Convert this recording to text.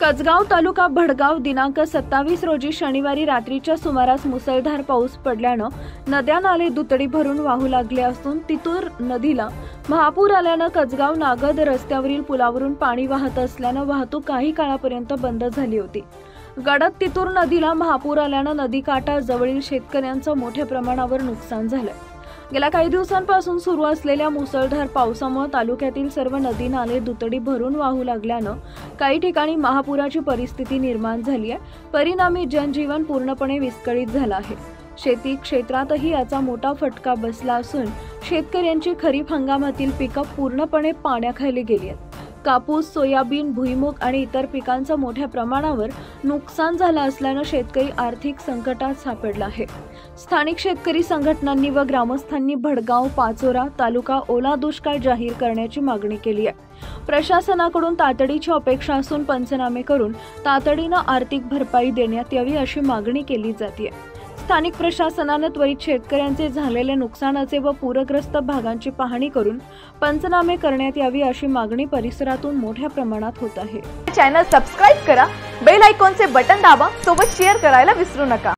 कसगाव तालुका भडगाव दिनांक 27 रोजी शनिवारी रात्रीच्या सुमारास मुसळधार पाऊस पडल्यानं नद्या नाले दुतडी भरून वाहू लागले असून तितूर नदीला महापूर आल्यानं कसगाव नागद रस्त्यावरील पुलावरून पाणी वाहत असल्यानं वाहतूक काही काळापर्यंत बंद झाली होती। गडद तितूर नदीला महापूर आल्यानं नदीकाठा जवळील शेतकऱ्यांचं मोठ्या प्रमाणावर नुकसान झालं। गेल्या काही दिवसांपासून सुरू असलेल्या मुसळधार पावसामुळे तालुक्यातील सर्व नदी नाले दुतडी भरून वाहू लागल्यानं काही ठिकाणी महापुराची परिस्थिती निर्माण झाली आहे। परिणामी जनजीवन पूर्णपणे विस्कळीत झालं आहे। शेती क्षेत्रातही याचा मोठा फटका बसला असून शेतकऱ्यांची खरीप हंगामातील पिकं पूर्णपणे पाण्याखाली गेली आहेत। कापूस, सोयाबीन, भुईमूग आणि इतर पिकांचं मोठ्या प्रमाणावर नुकसान झालं असल्यानं शेतकरी आर्थिक संकटात सापडला आहे। स्थानिक शेतकरी संघटनांनी व ग्रामस्थांनी भडगाव पाचोरा तालुका ओला दुष्काळ जाहीर करण्याची मागणी केली आहे। प्रशासनाकडून तातडीची अपेक्षा असून पंचनामे करून तातडीनं आर्थिक भरपाई देण्यात यावी अशी मागणी केली जाते। स्थानिक प्रशासनाने त्वरित शेतकऱ्यांचे झालेले नुकसानाचे व पूरग्रस्त भागांची पाहणी करून पंचनामे करण्यात यावी अशी मागणी परिसरातून मोठ्या प्रमाणात होत आहे। चॅनल सबस्क्राइब करा, बेल आयकॉनचे बटन दाबा, सोबत शेअर करायला विसरू नका।